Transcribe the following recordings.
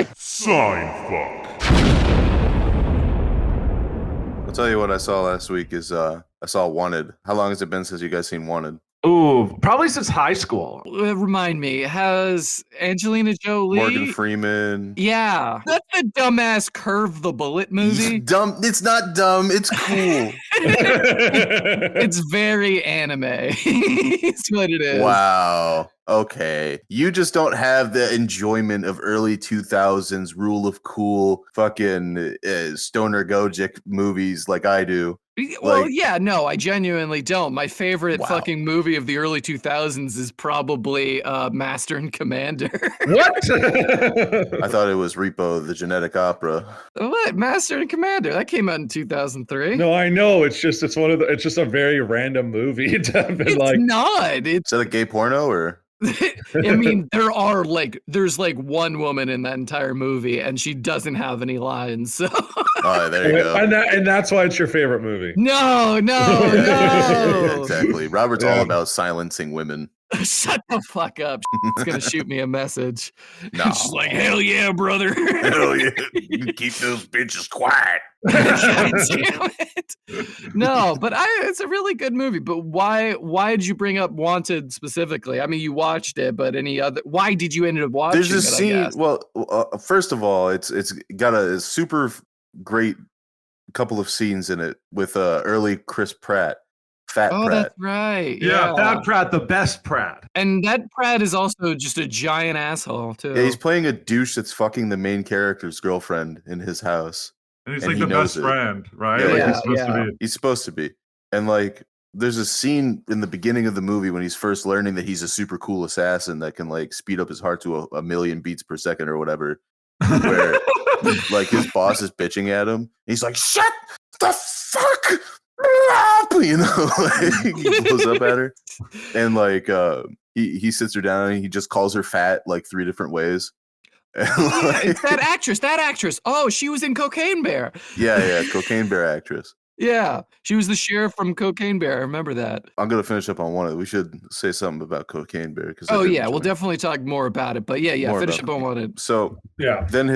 Gary! Seinfuck. I'll tell you what I saw last week is I saw Wanted. How long has it been since you guys seen Wanted? Ooh, probably since high school. Remind me, has Angelina Jolie? Morgan Freeman. Yeah, that's the dumbass Curve the Bullet movie. Dumb. It's not dumb. It's cool. It's very anime. It's what it is. Wow. Okay. You just don't have the enjoyment of early 2000s rule of cool fucking stoner Gojek movies like I do. Well, Like- yeah, no, I genuinely don't. My favorite Wow. fucking movie of the early 2000s is probably Master and Commander. What? I thought it was Repo, the genetic opera. What? Master and Commander? That came out in 2003. No, I know. It's just a very random movie to have been It's like. not. Is that a gay porno or? I mean, there's one woman in that entire movie, and she doesn't have any lines. So Oh, there you go. And that's why it's your favorite movie. no. Yeah, exactly. Robert's all Yeah. about silencing women. Shut the fuck up. It's gonna shoot me a message. No. She's like, hell yeah, brother. Hell yeah. You keep those bitches quiet. God damn it. No, but it's a really good movie. But why did you bring up Wanted specifically? I mean, you watched it, but why did you end up watching There's this it, I scene. guess? Well, first of all, it's got a super great couple of scenes in it with early Chris Pratt, Fat Oh, Pratt. that's right. Yeah, Bad Pratt, the best Pratt. And that Pratt is also just a giant asshole, too. Yeah, he's playing a douche that's fucking the main character's girlfriend in his house. And he's And like he the best knows it. friend, right? Yeah, like yeah, he's supposed yeah. to be. He's supposed to be. And like there's a scene in the beginning of the movie when he's first learning that he's a super cool assassin that can like speed up his heart to a million beats per second or whatever. Where like his boss is bitching at him. He's like, shut the fuck up, you know, like, he blows up at her. And like he sits her down and he just calls her fat like 3 different ways. And, Yeah, like, it's that actress. Oh, she was in Cocaine Bear. yeah, Cocaine Bear actress. Yeah, she was the sheriff from Cocaine Bear. I remember that. I'm gonna finish up on one of it. We should say something about Cocaine Bear because Oh yeah, we'll definitely talk more about it. But yeah, More finish about up on Wanted. So Yeah. then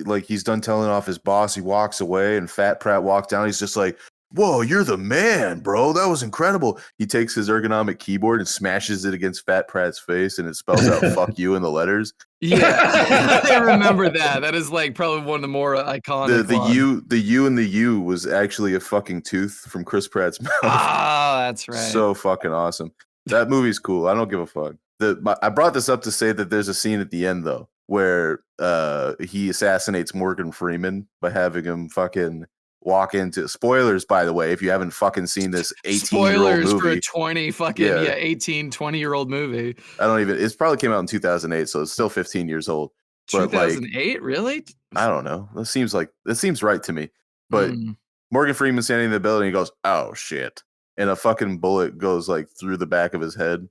like he's done telling off his boss. He walks away, and Fat Pratt walks down. He's just like, "Whoa, you're the man, bro! That was incredible." He takes his ergonomic keyboard and smashes it against Fat Pratt's face, and it spells out "fuck you" in the letters. Yeah, I remember that. That is like probably one of the more iconic. The ones. U and the U was actually a fucking tooth from Chris Pratt's mouth. Ah, that's right. So fucking awesome. That movie's cool. I don't give a fuck. I brought this up to say that there's a scene at the end though where he assassinates Morgan Freeman by having him fucking walk into spoilers, by the way, if you haven't fucking seen this 18-year-old Spoilers for movie. a 18, 20-year-old movie. It's probably came out in 2008, so it's still 15 years old. But like, 2008, really? I don't know. That seems right to me. But Mm. Morgan Freeman standing in the building, he goes, "Oh shit." And a fucking bullet goes like through the back of his head.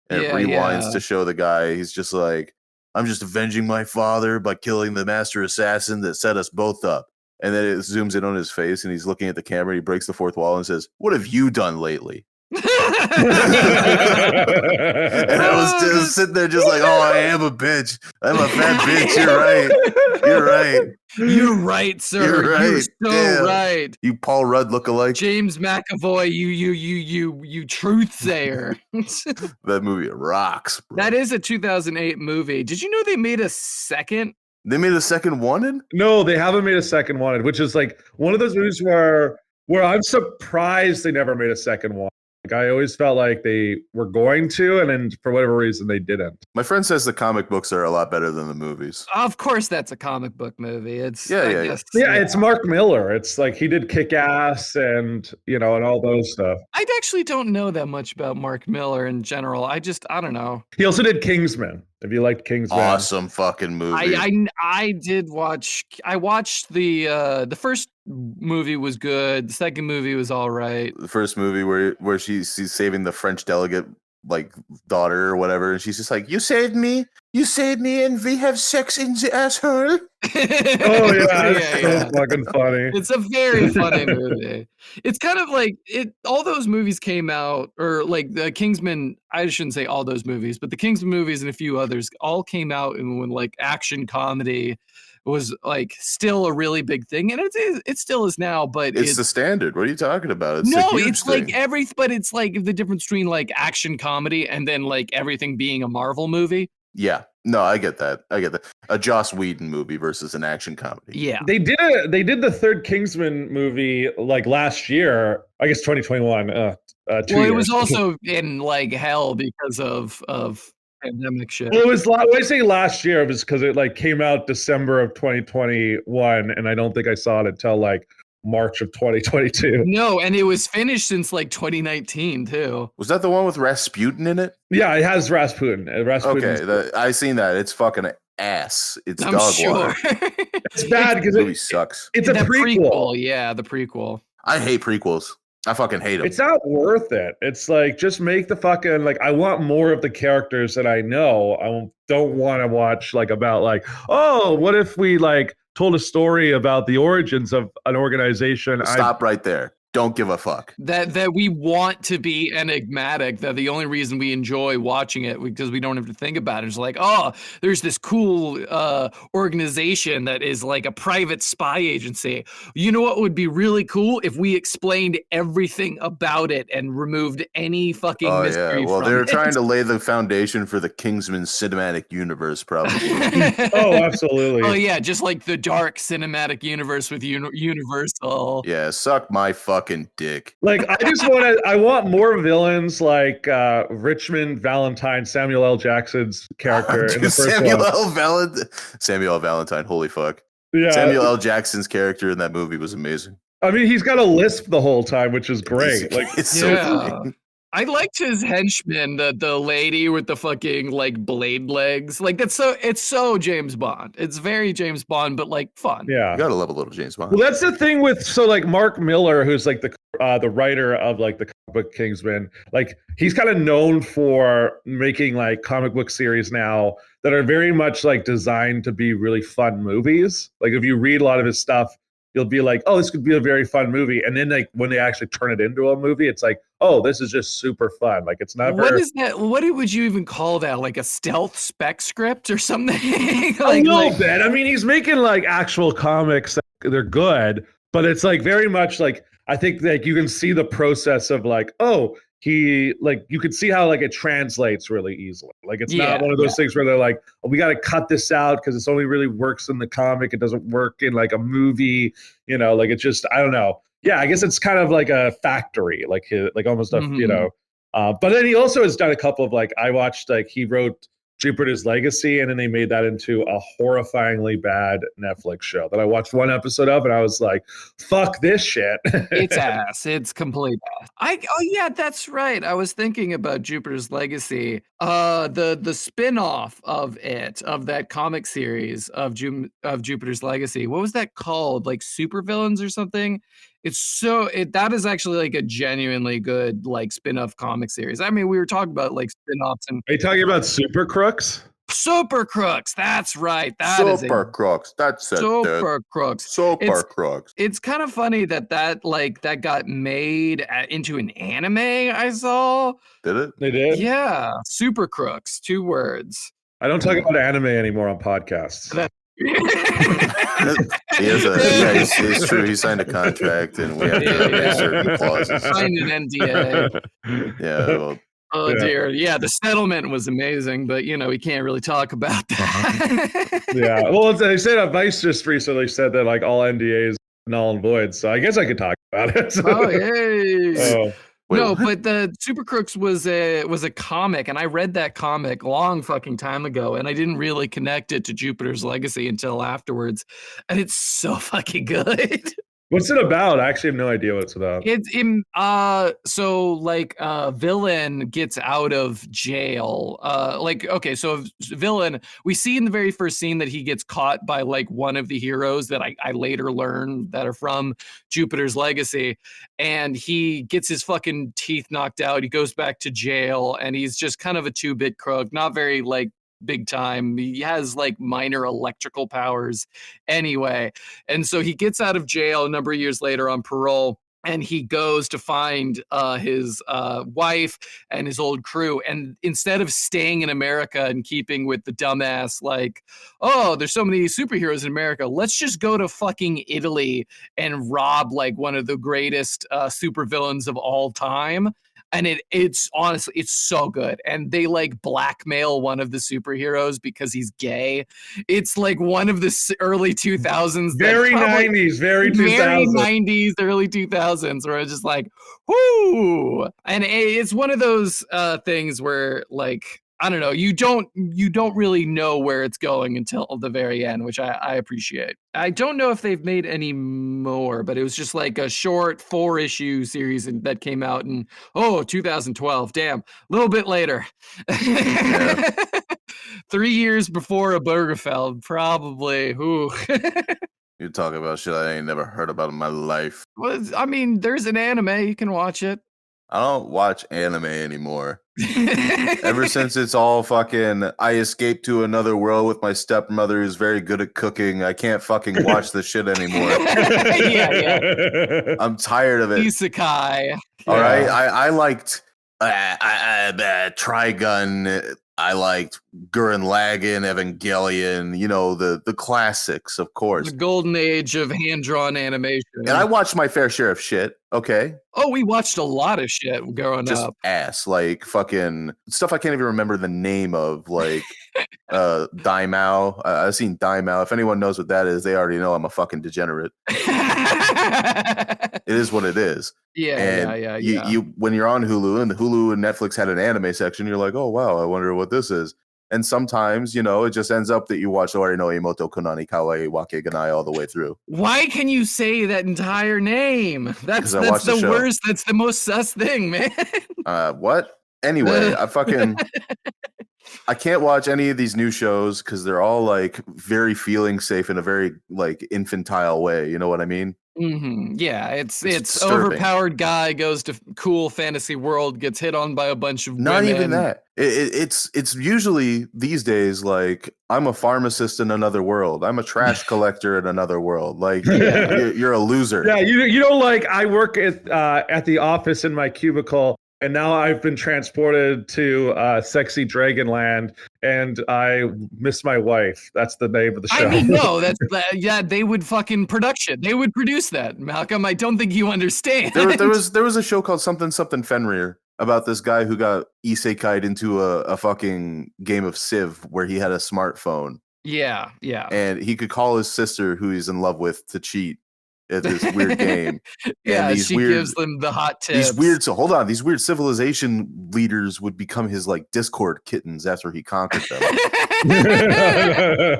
And it rewinds to show the guy. He's just like, "I'm just avenging my father by killing the master assassin that set us both up." And then it zooms in on his face and he's looking at the camera. And he breaks the fourth wall and says, "What have you done lately?" And I was just sitting there just like, "Oh, I am a bitch. I'm a fat bitch. You're right. You're right. You're right, sir. You're right. You're so Damn. right. You Paul Rudd lookalike." James McAvoy, you truth sayer. That movie rocks, bro. That is a 2008 movie. Did you know they made a second? They made a second Wanted? No, they haven't made a second Wanted, which is like one of those movies where I'm surprised they never made a second one. Like I always felt like they were going to, and then for whatever reason they didn't. My friend says the comic books are a lot better than the movies. Of course, that's a comic book movie. It's Yeah. Yeah, it's Mark Miller. It's like he did Kick-Ass and and all those stuff. I actually don't know that much about Mark Miller in general. I don't know. He also did Kingsman. If you liked Kingsman, Awesome fucking movie. I did watch. I watched the first movie was good. The second movie was all right. The first movie where she's saving the French delegate like daughter or whatever, and she's just like, you saved me, and we have sex in the asshole." Oh yeah, it's so fucking funny. It's a very funny movie. It's kind of like all those movies came out, or like the Kingsman, I shouldn't say all those movies, but the Kingsman movies and a few others all came out and when like action comedy was like still a really big thing. And it still is now, but It's the standard. What are you talking about? It's a no, huge it's thing. like but it's like the difference between like action comedy and then like everything being a Marvel movie. Yeah. No, I get that. A Joss Whedon movie versus an action comedy. Yeah. They did the third Kingsman movie like last year, I guess 2021. 2 Well, years. it was also in like hell because of pandemic shit. Well, it was when I say last year, it was because it like came out December of 2021, and I don't think I saw it until like March of 2022. No, and it was finished since like 2019 too. Was that the one with Rasputin in it? Yeah, it has Rasputin. Okay, I seen that. It's fucking ass. It's I'm dog sure. water. It's bad because The movie sucks. it's a The prequel. Yeah, the prequel. I hate prequels. I fucking hate them. It's not worth it. It's like just make the fucking like. I want more of the characters that I know. I don't want to watch like about like, oh, what if we like told a story about the origins of an organization? Stop right there. Don't give a fuck. That we want to be enigmatic, that the only reason we enjoy watching it because we don't have to think about it is like, oh, there's this cool organization that is like a private spy agency. You know what would be really cool if we explained everything about it and removed any fucking mystery. Well, from they were it. trying to lay the foundation for the Kingsman cinematic universe, probably. Oh, absolutely. Oh yeah, just like the dark cinematic universe with Universal. Yeah, suck my fucking dick. Like I want more villains like Richmond Valentine, Samuel L. Jackson's character in the first Samuel L. Valentine, holy fuck. Yeah. Samuel L. Jackson's character in that movie was amazing. I mean, he's got a lisp the whole time, which is great. Like it's so funny. I liked his henchman, the lady with the fucking like blade legs. Like it's so James Bond. It's very James Bond, but like fun. Yeah. You gotta love a little James Bond. Well, that's the thing with like Mark Miller, who's like the writer of like the comic book Kingsman. Like he's kind of known for making like comic book series now that are very much like designed to be really fun movies. Like if you read a lot of his stuff, you'll be like, oh, this could be a very fun movie. And then like when they actually turn it into a movie, it's like, oh, this is just super fun. Like it's never. What is that? What would you even call that? Like a stealth spec script or something? A little bit. I mean, he's making like actual comics. They're good, but it's like very much like, I think like you can see the process of like, oh, he like you could see how like it translates really easily. Like it's not one of those things where they're like, oh, we got to cut this out because it's only really works in the comic. It doesn't work in like a movie. You know, like it's just, I don't know. Yeah, I guess it's kind of like a factory, like almost a you know. But then he also has done a couple of like, I watched like he wrote Jupiter's Legacy, and then they made that into a horrifyingly bad Netflix show that I watched one episode of, and I was like, "Fuck this shit." It's ass. It's complete ass. Oh yeah, that's right. I was thinking about Jupiter's Legacy. The spin-off of that comic series of Jupiter's Legacy. What was that called? Like Supervillains or something? That is actually like a genuinely good like spin-off comic series. I mean, we were talking about like spin-offs and Are you talking about Super Crooks? Super Crooks. That's right. Super Crooks. That's it. Super Crooks. Super Crooks. It's kind of funny that got made into an anime. I saw. Did it? They did. Yeah, Super Crooks. 2 words. I don't talk about anime anymore on podcasts. It's true. He signed a contract, and we have to obey certain clauses. Signed an NDA. Yeah. Well, Oh dear. Yeah, the settlement was amazing, but you know, we can't really talk about that. Yeah. Well, they said Vice just recently said that like all NDAs null and void. So I guess I could talk about it. Oh, hey. Oh. No, but the Super Crooks was a comic, and I read that comic long fucking time ago, and I didn't really connect it to Jupiter's Legacy until afterwards, and it's so fucking good. What's it about? I actually have no idea what it's about. So like villain gets out of jail. So villain, we see in the very first scene that he gets caught by like one of the heroes that I later learn that are from Jupiter's Legacy, and he gets his fucking teeth knocked out. He goes back to jail, and he's just kind of a 2-bit crook, not very like big time. He has like minor electrical powers anyway. And so he gets out of jail a number of years later on parole. And he goes to find his wife and his old crew. And instead of staying in America and keeping with the dumbass, like, oh, there's so many superheroes in America, let's just go to fucking Italy and rob like one of the greatest supervillains of all time. And it's honestly, it's so good. And they like blackmail one of the superheroes because he's gay. It's like one of the early 2000s. Very 90s, very 2000s. Very 90s, early 2000s, where it's just like, whoo. And it's one of those things where like, I don't know, you don't really know where it's going until the very end, which I appreciate. I don't know if they've made any more, but it was just like a short 4-issue series that came out in 2012. Damn, a little bit later. Yeah. 3 years before Obergefell, probably. Ooh. You talk about shit I ain't never heard about in my life. Well, I mean, there's an anime, you can watch it. I don't watch anime anymore. Ever since it's all fucking, I escaped to another world with my stepmother who's very good at cooking. I can't fucking watch the shit anymore. Yeah. I'm tired of it. Isekai. All right. I liked Trigun. I liked Gurren Lagann, Evangelion, you know, the classics, of course. The golden age of hand-drawn animation. And I watched my fair share of shit, okay? Oh, we watched a lot of shit growing Just up. ass, like fucking stuff I can't even remember the name of, like Daimao. I've seen Daimao. If anyone knows what that is, they already know I'm a fucking degenerate. It is what it is. Yeah. You when you're on Hulu and Hulu and Netflix had an anime section, you're like, oh wow, I wonder what this is. And sometimes, you know, it just ends up that you watch Ori no Imoto Konani Kawaii Wake Ganai all the way through. Why can you say that entire name? That's the worst. That's the most sus thing, man. What? Anyway, I can't watch any of these new shows because they're all like very feeling safe in a very like infantile way. You know what I mean? Mm-hmm. Yeah, it's disturbing. overpowered guy goes to cool fantasy world, gets hit on by a bunch of Not women. even that. It's usually these days like I'm a pharmacist in another world. I'm a trash collector in another world. Like you're a loser. Yeah, you know, like I work at the office in my cubicle. And now I've been transported to sexy Dragonland, and I miss my wife. That's the name of the show. I mean, no, they would fucking production. They would produce that, Malcolm. I don't think you understand. There was a show called something Fenrir about this guy who got isekai'd into a fucking game of Civ where he had a smartphone. Yeah. And he could call his sister, who he's in love with, to cheat at this weird game. And she gives them the hot tips. These weird civilization leaders would become his like Discord kittens after he conquered them.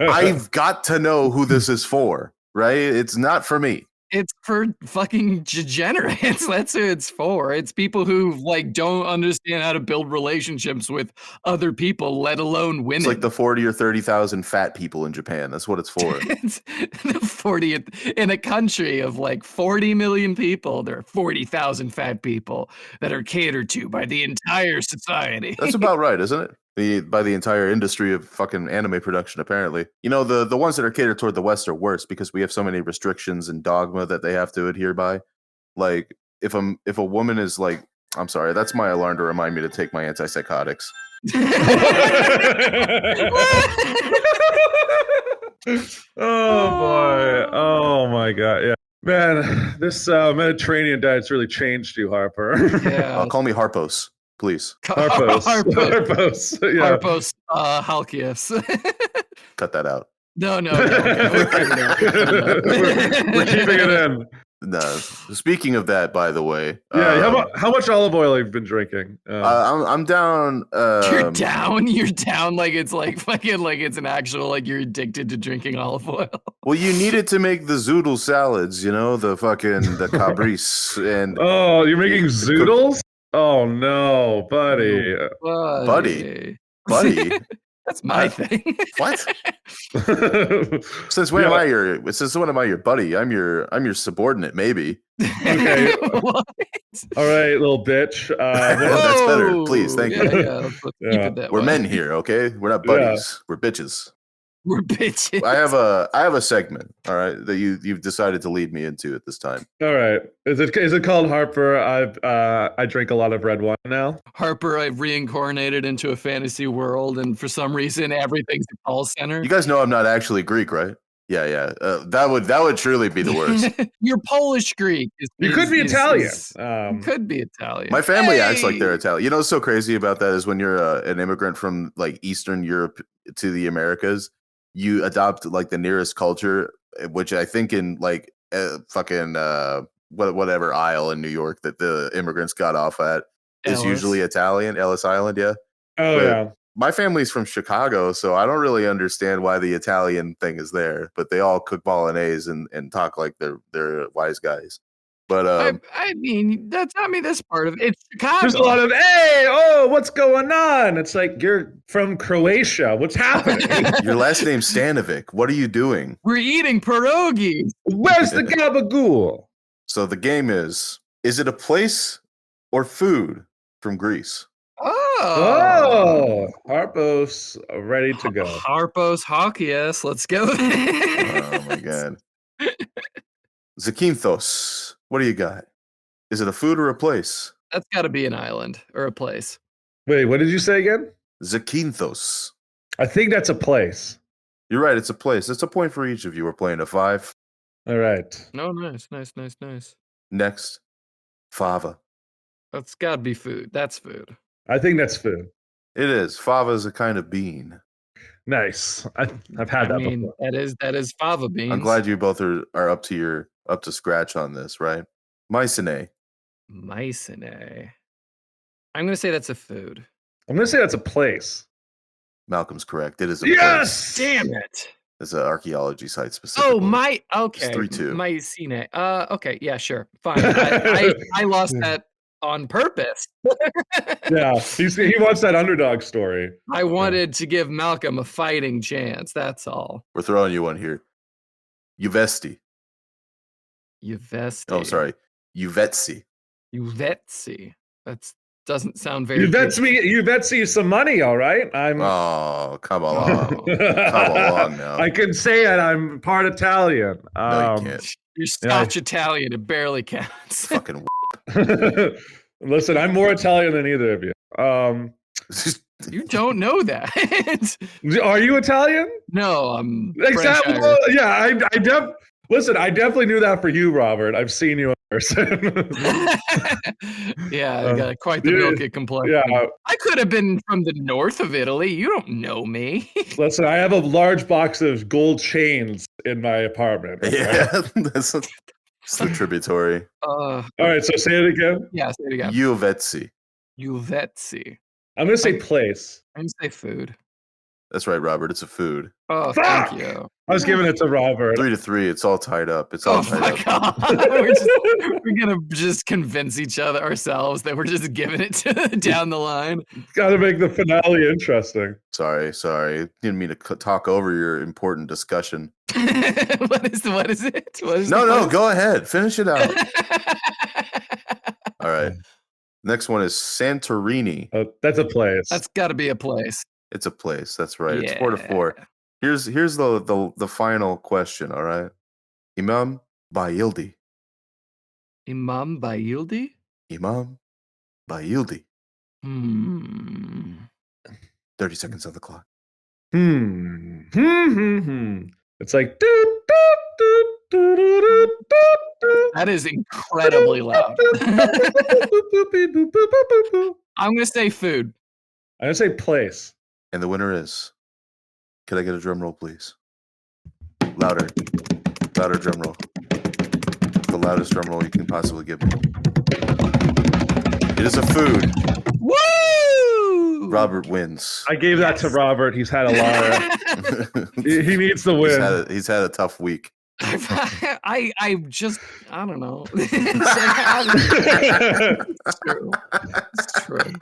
I've got to know who this is for, right? It's not for me. It's for fucking degenerates. That's who it's for. It's people who like don't understand how to build relationships with other people, let alone women. It's like the 40 or 30,000 fat people in Japan. That's what it's for. It's the 40th in a country of like 40 million people. There are 40,000 fat people that are catered to by the entire society. That's about right, isn't it? By the entire industry of fucking anime production, apparently. You know, the ones that are catered toward the West are worse because we have so many restrictions and dogma that they have to adhere by. Like, if a woman is like, I'm sorry, that's my alarm to remind me to take my antipsychotics. Oh boy! Oh my god! Yeah, man, this Mediterranean diet's really changed you, Harper. Yeah, Call me Harpos. Please. Harpos. Yeah. Harpos Halkias. Cut that out. No. We're keeping it in. No. Speaking of that, by the way. Yeah. How much olive oil have you been drinking? I'm down. You're down. You're down. Like it's like fucking like it's an actual like you're addicted to drinking olive oil. Well, you need it to make the zoodle salads. You know the cabrese and. Oh, you're making zoodles? Oh no, buddy. Buddy. That's my thing. What? Since when am I your buddy? I'm your subordinate, maybe. Okay. What? All right, little bitch. That's better. Please, thank you. Yeah, let's keep Yeah. it that We're way. men here, okay? We're not Yeah. buddies. We're bitches. We're bitches. I have a segment, all right, that you've decided to lead me into at this time. All right. Is it called Harper? I drink a lot of red wine now. Harper, I've reincarnated into a fantasy world, and for some reason, everything's a call center. You guys know I'm not actually Greek, right? Yeah. That would truly be the worst. You're Polish Greek. You could be Italian. You could be Italian. My family acts like they're Hey! Italian. You know what's so crazy about that is when you're an immigrant from like Eastern Europe to the Americas, you adopt like the nearest culture, which I think in like whatever aisle in New York that the immigrants got off at is Ellis. usually Italian. Ellis Island, yeah. Oh But yeah. my family's from Chicago, so I don't really understand why the Italian thing is there. But they all cook bolognese and talk like they're wise guys. But I mean, that's part of it. It's Chicago. There's a lot of what's going on? It's like you're from Croatia. What's happening? your last name's Stanovic. What are you doing? We're eating pierogies. Where's the gabagool? So the game is it a place or food from Greece? Oh, Harpo's ready to go. Harpo's Hockeyes. Let's go. Oh my god. Zakynthos. What do you got? Is it a food or a place? That's got to be an island or a place. Wait, what did you say again? Zakynthos. I think that's a place. You're right, it's a place. It's a point for each of you. We're playing a 5. All right. No, nice. Next, fava. That's got to be food. That's food. I think that's food. It is. Fava is a kind of bean. Nice. I've had that before. that is fava beans. I'm glad you both are up to scratch on this, right? Mycenae. Mycenae. I'm gonna say that's a food. I'm gonna say that's a place. Malcolm's correct. It is a Yes! place. Damn it. It's an archaeology site specifically. Okay. 3-2. Mycenae. Okay, yeah, sure. Fine. I lost that on purpose. Yeah, he wants that underdog story. I wanted to give Malcolm a fighting chance. That's all. We're throwing you one here. Uvesti. Uvesti. Oh, sorry. Uvetsi. Uvetsi. That doesn't sound very. Uvetsi some money, all right. Oh, come along. Come along now. I can say it. I'm part Italian. No, you can't. You're Scotch Italian. It barely counts. Fucking Listen, I'm more Italian than either of you. You don't know that. Are you Italian? No, I'm Exactly. French Irish. Yeah, listen, I definitely knew that for you, Robert. I've seen you in person. Yeah, I got quite the milky complexion. Yeah. I could have been from the north of Italy. You don't know me. Listen, I have a large box of gold chains in my apartment. Okay? Yeah, it's the tributary. All right, so say it again. Yeah, say it again. Uvetsi. Uvetsi. I'm gonna say place. I'm gonna say food. That's right, Robert. It's a food. Oh, Fuck! thank you. I was giving it to Robert. 3-3. It's all tied up. It's all Oh my tied up. god. We're gonna just convince each other ourselves that we're just giving it to down the line. Gotta make the finale interesting. Sorry. Didn't mean to talk over your important discussion. What is it? No, go ahead. Finish it out. All right. Next one is Santorini. That's a place. That's got to be a place. It's a place. That's right. It's Yeah. 4-4. Here's the final question. All right. Imam Bayildi. Imam Bayildi? Imam Bayildi. 30 seconds on the clock. It's like That is incredibly loud. I'm gonna say food. I'm gonna say place. And the winner is. Could I get a drum roll, please? Louder drum roll. The loudest drum roll you can possibly give me. It is a food. Woo! Robert wins. I gave that to Robert. He's had a lot. He needs the win. He's had a tough week. I don't know. It's true. It's true.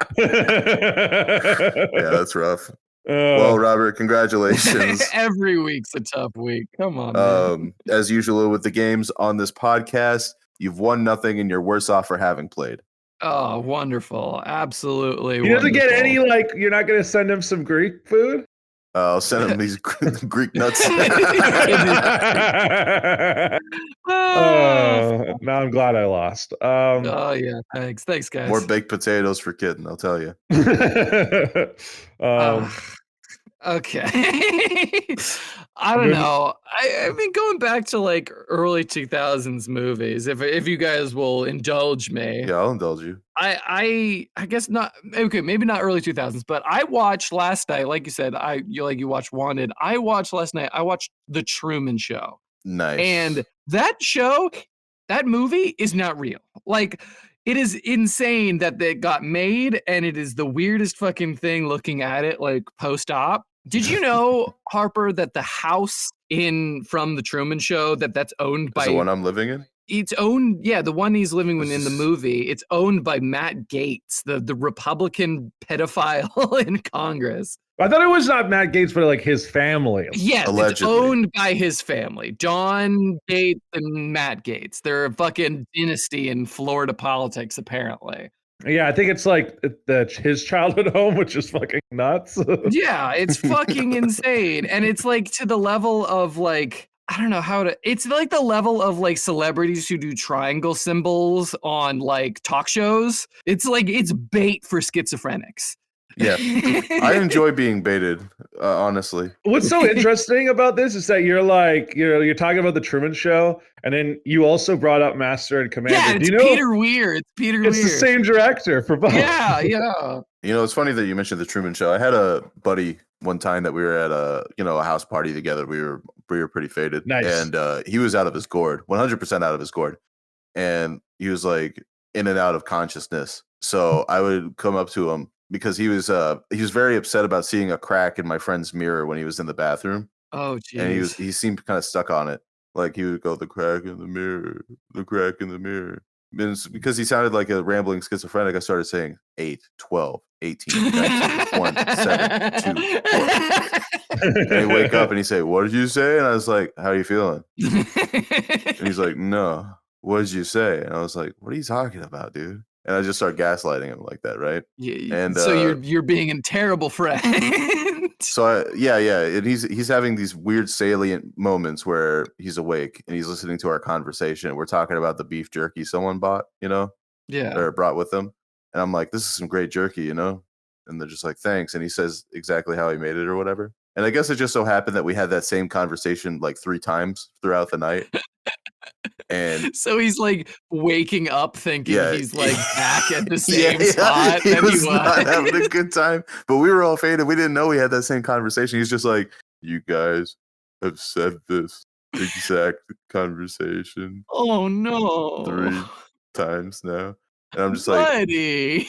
Yeah, that's rough. Well, Robert, congratulations. Every week's a tough week. Come on, man. As usual with the games on this podcast, You've won nothing, and you're worse off for having played. Oh, wonderful. Absolutely. He doesn't get any, wonderful. like, you're not going to send him some Greek food? I'll send him these Greek nuts. Now I'm glad I lost. Oh, yeah. Thanks, guys. More baked potatoes for Kitten, I'll tell you. Okay. I don't know. I mean, going back to like early 2000s movies, if you guys will indulge me. Yeah, I'll indulge you. I guess not. Okay, maybe not early 2000s, but I watched last night. Like you said, you watched Wanted. I watched last night. I watched The Truman Show. Nice. And that movie is not real. Like, it is insane that it got made, and it is the weirdest fucking thing looking at it, like post-op. Did you know, Harper, that the house from the Truman Show that's owned by the one I'm living in? It's owned, the one he's living in the movie. It's owned by Matt Gaetz, the Republican pedophile in Congress. I thought it was not Matt Gaetz, but like his family. Yes, allegedly. It's owned by his family, John Gaetz and Matt Gaetz. They're a fucking dynasty in Florida politics, apparently. Yeah, I think it's like his childhood home, which is fucking nuts. Yeah, it's fucking insane. And it's like to the level of like, I don't know it's like the level of like celebrities who do triangle symbols on like talk shows. It's like, it's bait for schizophrenics. Yeah, I enjoy being baited, honestly. What's so interesting about this is that you're talking about the Truman Show, and then you also brought up Master and Commander. Yeah, it's Peter Weir. It's Peter Weir. It's the same director for both. Yeah. You know, it's funny that you mentioned the Truman Show. I had a buddy one time that we were at a house party together. We were pretty faded. Nice. And he was out of his gourd, 100% out of his gourd, and he was like in and out of consciousness. So I would come up to him, because he was very upset about seeing a crack in my friend's mirror when he was in the bathroom. Oh, geez. And he seemed kind of stuck on it. Like he would go, the crack in the mirror, the crack in the mirror. And because he sounded like a rambling schizophrenic, I started saying 8, 12, 18, 19, 1, 7, 2, 4. And he'd wake up and he'd say, "What did you say?" And I was like, "How are you feeling?" And he's like, "No, what did you say?" And I was like, "What are you talking about, dude?" And I just start gaslighting him like that, right? Yeah, and so you're being a terrible friend. So and he's having these weird salient moments where he's awake and he's listening to our conversation. We're talking about the beef jerky someone bought, or brought with them, and I'm like, "This is some great jerky, And they're just like, "Thanks," and he says exactly how he made it or whatever. And I guess it just so happened that we had that same conversation like 3 times throughout the night. And so he's like waking up thinking he's like back at the same yeah, spot. He was not having a good time, but we were all faded. We didn't know we had that same conversation. He's just like, "You guys have said this exact conversation Oh no 3 times now." And I'm just like, buddy.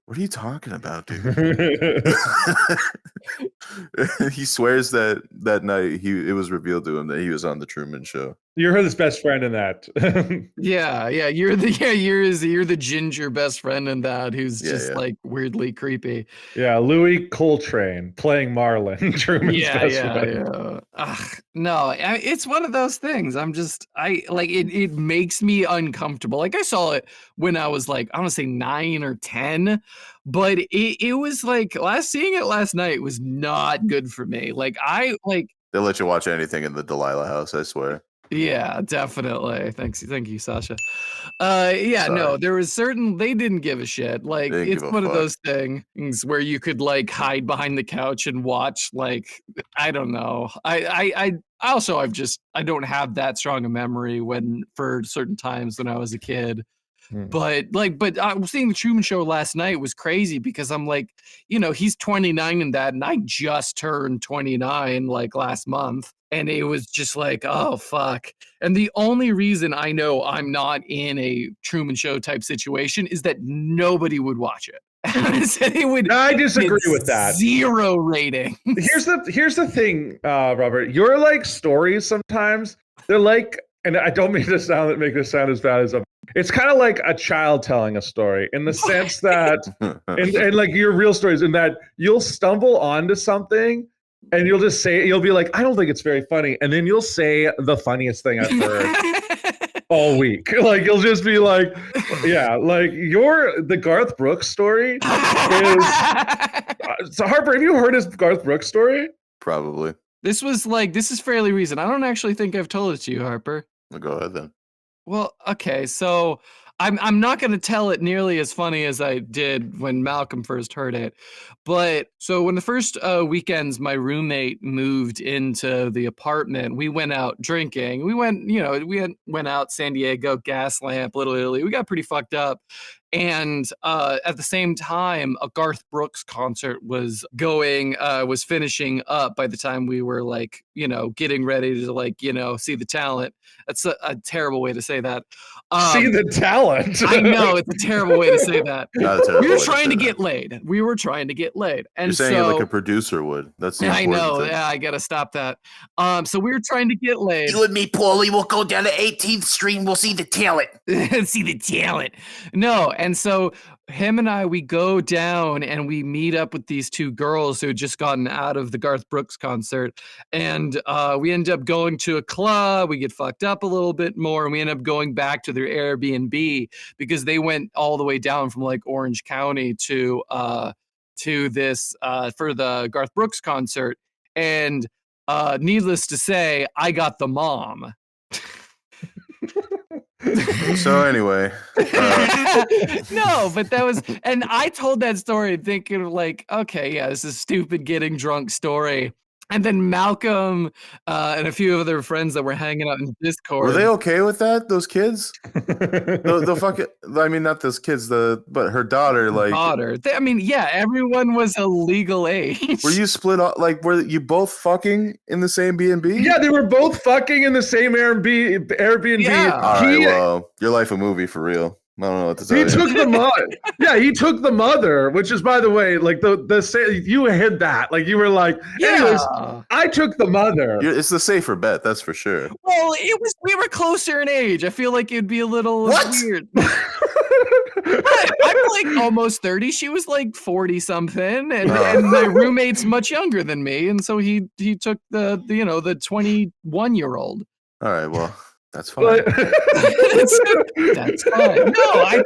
"What are you talking about, dude?" He swears that night it was revealed to him that he was on the Truman Show. You're his best friend in that. Yeah, you're the ginger best friend in that who's just like weirdly creepy. Yeah, Louis Coltrane playing Marlon, Truman's best friend. No, it's one of those things. It makes me uncomfortable. Like I saw it when I was like, I want to say 9 or 10, but it was like seeing it last night was not good for me. They'll let you watch anything in the Delilah house, I swear. Yeah, definitely. Thank you, Sasha. No, there was they didn't give a shit. Like it's one of those things where you could like hide behind the couch and watch. Like I don't know. I don't have that strong a memory for certain times when I was a kid. But I was seeing the Truman Show last night was crazy because I'm like, he's 29 in that, and I just turned 29 like last month. And it was just like, oh, fuck. And the only reason I know I'm not in a Truman Show type situation is that nobody would watch it. I disagree with that. 0 rating. Here's the thing, Robert. Your like stories sometimes, they're like, and I don't mean to make this sound as bad as it's kind of like a child telling a story in the sense that, and like your real stories in that you'll stumble onto something and you'll just say, you'll be like, "I don't think it's very funny." And then you'll say the funniest thing I've heard. all week. Like you'll just be like, yeah, like the Garth Brooks story is. So Harper, have you heard his Garth Brooks story? Probably. This is fairly recent. I don't actually think I've told it to you, Harper. Well, go ahead then. Well, okay, so I'm not going to tell it nearly as funny as I did when Malcolm first heard it. But so when the first weekends my roommate moved into the apartment, we went out drinking. We went out San Diego, Gaslamp, Little Italy. We got pretty fucked up. And at the same time, a Garth Brooks concert was finishing up by the time we were like, getting ready to see the talent. That's a terrible way to say that. See the talent. I know it's a terrible way to say that. Not a terrible We were way to trying say to that. get laid. We were trying to get laid. And You're saying so, it like a producer would. That's the I important know. thing. Yeah, I gotta stop that. So we were trying to get laid. You and me, Paulie, will go down to 18th Street and we'll see the talent. See the talent. No, and so him and I, we go down and we meet up with these two girls who had just gotten out of the Garth Brooks concert. And we end up going to a club. We get fucked up a little bit more. And we end up going back to their Airbnb because they went all the way down from like Orange County to this for the Garth Brooks concert. And needless to say, I got the mom. So anyway, no, but that was, and I told that story thinking of like, okay, yeah, this is a stupid getting drunk story. And then Malcolm and a few other friends that were hanging out in Discord. were they okay with that? Those kids? the fucking, I mean, not those kids. But her daughter, like daughter. Yeah, everyone was a legal age. Were you split up? Like, were you both fucking in the same B&B? Yeah, they were both fucking in the same Airbnb. Yeah. All right, well, your life a movie for real. I don't know what to tell He you. took the mother. Yeah, he took the mother, which is, by the way, like you hid that. Like you were like, anyways, I took the mother. It's the safer bet, that's for sure. Well, we were closer in age. I feel like it'd be a little weird. I'm like almost 30. She was like 40 something, and my roommate's much younger than me, and so he took the 21-year-old. All right, well. That's fine. That's fine. No, I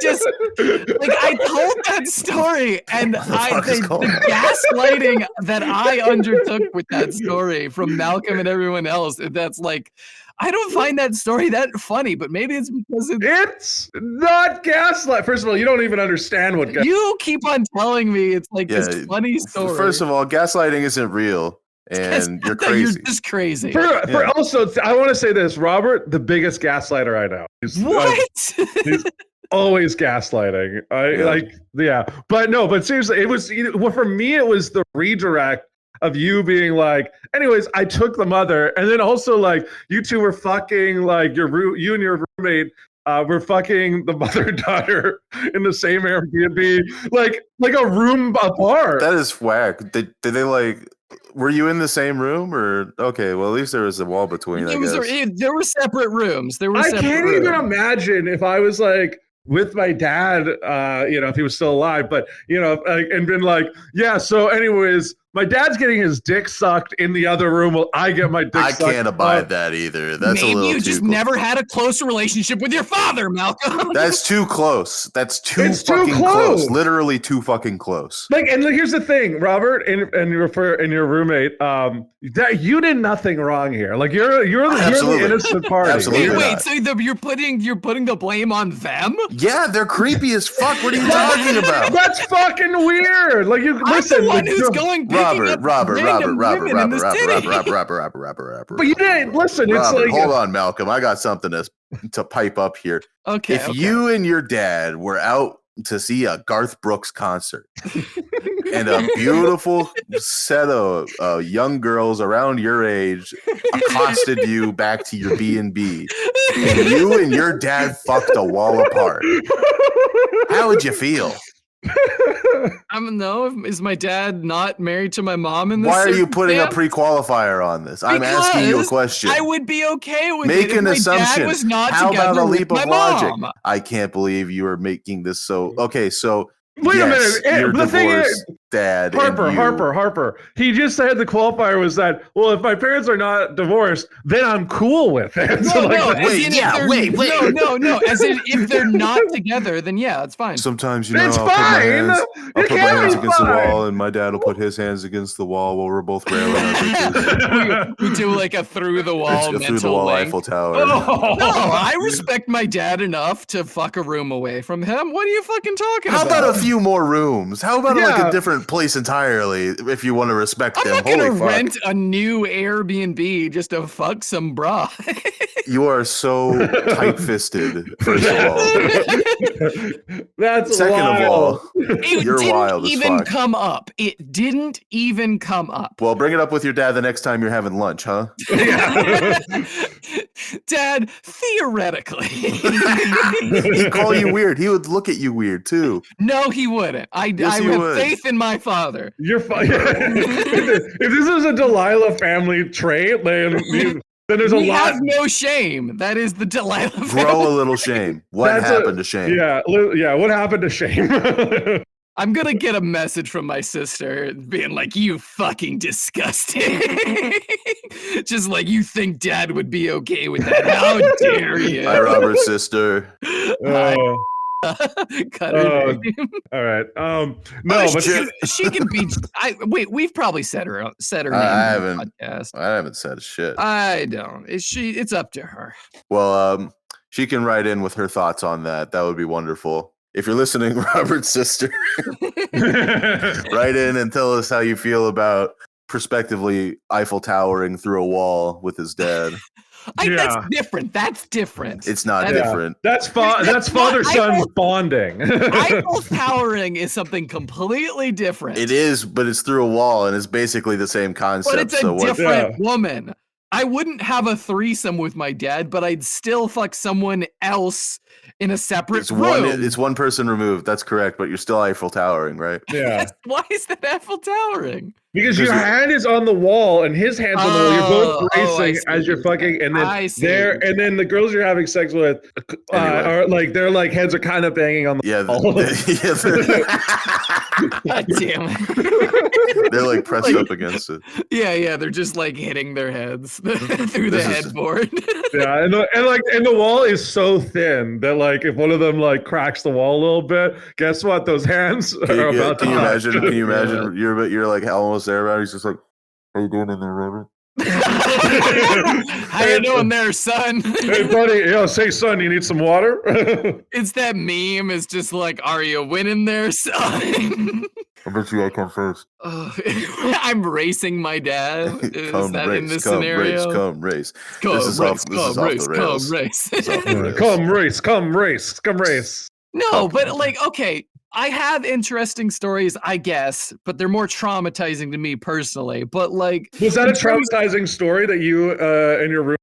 told that story, and the gaslighting that I undertook with that story from Malcolm and everyone else. That's like, I don't find that story that funny, but maybe it's because it's not gaslight. First of all, you don't even understand what you keep on telling me. It's like this funny story. First of all, gaslighting isn't real. And you're crazy. You're just crazy. Also, I want to say this, Robert, the biggest gaslighter I know. He's always gaslighting. But seriously, it was for me. It was the redirect of you being like, anyways, I took the mother, and then also like you two were fucking, like you and your roommate. We're fucking the mother-daughter in the same Airbnb, like a room apart. That is whack. Did they like? Were you in the same room or okay? Well, at least there was a wall between. There were separate rooms. I can't even imagine if I was like with my dad, if he was still alive, but and been like, yeah. So, anyways, my dad's getting his dick sucked in the other room while I get my dick sucked. I can't abide that either. That's maybe a little you too just close. Never had a close relationship with your father, Malcolm. That's too close. That's too fucking close. Literally too fucking close. Like, and here's the thing, Robert, and your roommate, that you did nothing wrong here. Like you're the innocent party. Absolutely. Wait, so you're putting the blame on them? Yeah, they're creepy as fuck. What are you talking about? That's fucking weird. Like you listen. I'm the one who's going Robert. But you didn't listen. It's Robert, like hold on, Malcolm. I got something to pipe up here. Okay. If you and your dad were out to see a Garth Brooks concert and a beautiful set of young girls around your age accosted you back to your B&B and you and your dad fucked a wall apart, how would you feel? I don't know. Is my dad not married to my mom in this? Why are you putting a pre-qualifier on this? I'm asking you a question. I would be okay with Make it an if assumption. My dad was not How about a leap of logic? Mom. I can't believe you are making this so. Okay, so wait a minute. You're The thing divorced. dad. and Harper. He just said the qualifier was that, well, if my parents are not divorced, then I'm cool with it. No, no, like, as wait, in yeah, if they're, wait. No. As in if they're not together, then yeah, it's fine. Sometimes, it's I'll fine. put my hands against the fine. wall, and my dad will put his hands against the wall while we're both railing at bitches. we do like a through the wall Through mental the wall link. Eiffel Tower. Oh. No, I respect my dad enough to fuck a room away from him. What are you fucking talking How about? about a few more rooms? How about like Yeah. a different place entirely if you want to respect I'm them? not gonna Holy fuck. rent a new Airbnb just to fuck some bra. You are so tight-fisted, first of all. That's Second wild. of all, It you're wild didn't as even fuck. come up. It didn't even come up. Well, bring it up with your dad the next time you're having lunch, huh? Dad, theoretically. He'd call you weird. He would look at you weird, too. No, he wouldn't. I Yes, he have would. faith in my father. You're fine. If this is a Delilah family trait, then there's a We lot. have no shame. That is the Delilah Grow a family. little shame. What That's happened to shame? Yeah, what happened to shame? I'm gonna get a message from my sister being like, "You fucking disgusting." Just like you think Dad would be okay with that. How dare you? Hi, Robert's sister. Oh, Cut her name. all right. No, Oh, but she can be. Wait, we've probably said her name. I on the haven't. podcast. I haven't said shit. I don't. It's up to her. Well, she can write in with her thoughts on that. That would be wonderful. If you're listening, Robert's sister, write in and tell us how you feel about prospectively Eiffel Towering through a wall with his dad. That's different. That's different. It's not That's- different. that's That's father-son not- bonding. Eiffel towering is something completely different. It is, but it's through a wall, and it's basically the same concept. But it's a so what? different woman. I wouldn't have a threesome with my dad, but I'd still fuck someone else in a separate It's room. It's one person removed. That's correct, but you're still Eiffel Towering, right? Yeah, Why is that Eiffel towering? because your Because hand is on the wall and his hand's on the wall. You're both I racing see as what you're you're fucking, and I then see and then the girls you're having sex with Anyway. are like their like heads are kind of banging on the Yeah, wall. God damn it. they're like pressed up against it. Yeah, they're just like hitting their heads through the This is- headboard. Yeah, and the wall is so thin that like if one of them like cracks the wall a little bit, guess what? Those hands are about to touch. Can you imagine? You're like almost there, right? He's just like, "How you doing in there, Robert?" How you doing there, son? Hey, buddy, say, son, you need some water? It's that meme. It's just like, are you winning there, son? I bet you I come first. I'm racing my dad. Is Come that race, in this come scenario? race, come race. Come This is race, off- this come is off race, the rails. come race. It's off the rails. Come race. No, but like, okay, I have interesting stories, I guess, but they're more traumatizing to me personally. But like, Was that a traumatizing story that you and your roommate?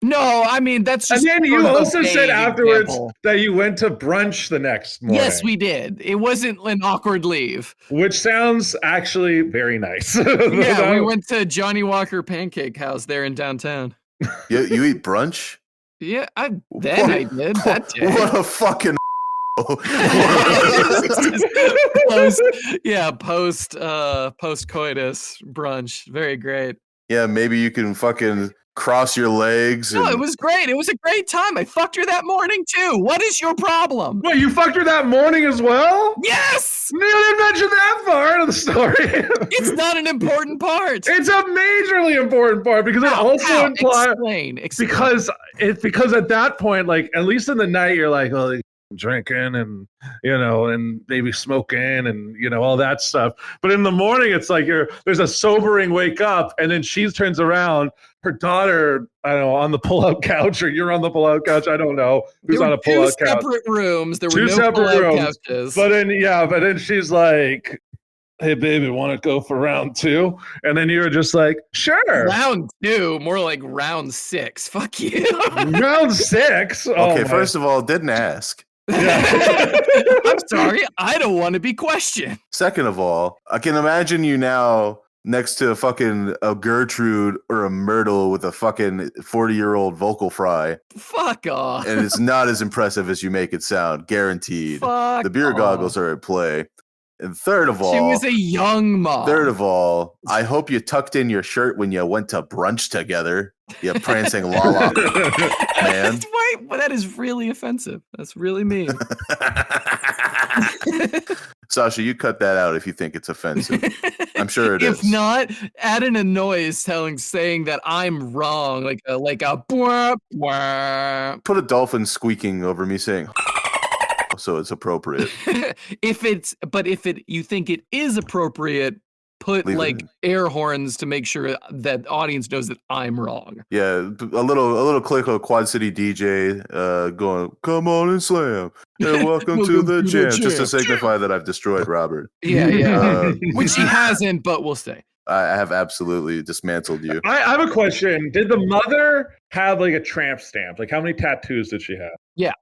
no, I mean that's And just. then sort you of a also said vague afterwards example. that you went to brunch the next morning. Yes, we did. It wasn't an awkward leave. Which sounds actually very nice. Yeah, we went to Johnny Walker Pancake House there in downtown. You eat brunch? Yeah, I did. What- That day. What a fucking. Post coitus brunch. Very great. Yeah, maybe you can fucking cross your legs. No, and- it was great. It was a great time. I fucked her that morning too. What is your problem? Wait, you fucked her that morning as well? Yes! You didn't mention that part of the story. It's not an important part. It's a majorly important part because it also implies Explain. because at that point, like at least in the night, you're like, oh, drinking and and maybe smoking and all that stuff. But in the morning, it's like there's a sobering wake up, and then she turns around, her daughter, I don't know, on the pull-out couch, or you're on the pull-out couch. I don't know who's There on were a pull-out two couch. separate rooms. There were Two no separate pull-out rooms. couches. But then she's like, hey baby, want to go for round 2? And then you're just like, sure. Round 2, more like round 6. Fuck you. Round 6. Okay, first of all, didn't ask. I'm sorry. I don't want to be questioned. Second of all, I can imagine you now next to a Gertrude or a Myrtle with a fucking 40-year-old vocal fry, Fuck off. and it's not as impressive as you make it sound, guaranteed. Fuck The beer off. goggles are at play. And third of all, She was a young mom. Third of all, I hope you tucked in your shirt when you went to brunch together. You prancing lala, man. Why? Well, that is really offensive. That's really mean. Sasha, you cut that out if you think it's offensive. I'm sure it is. If not, add in a noise saying that I'm wrong, like a bwah, bwah. Put a dolphin squeaking over me saying so it's appropriate. If you think it is appropriate, put Leave it like in. air horns to make sure that the audience knows that I'm wrong. Yeah, a little click of Quad City DJ going, come on and slam. And welcome to the jam. Just to signify that I've destroyed Robert. Yeah. Which he hasn't, but we'll say. I have absolutely dismantled you. I have a question. Did the mother have like a tramp stamp? Like how many tattoos did she have?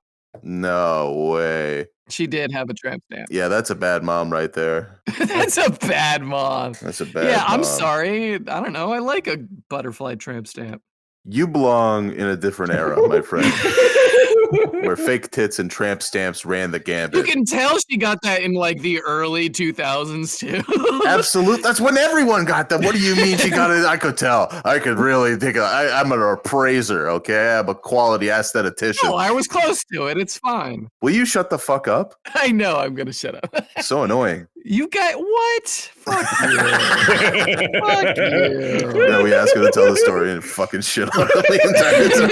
No way. She did have a tramp stamp. Yeah, that's a bad mom right there. That's a bad mom. That's a bad Yeah, I'm mom. sorry. I don't know. I like a butterfly tramp stamp. You belong in a different era, my friend, where fake tits and tramp stamps ran the You gambit. can tell she got that in like the early 2000s too. Absolute. That's when everyone got them. What do you mean she got it? I could tell. I could really think. I'm an appraiser. Okay, I'm a quality aesthetician. No, I was close to it. It's fine. Will you shut the fuck up? I know I'm gonna shut up. So annoying. You got what? Fuck you. Fuck you. Now we ask her to tell the story and fucking shit on her the entire time.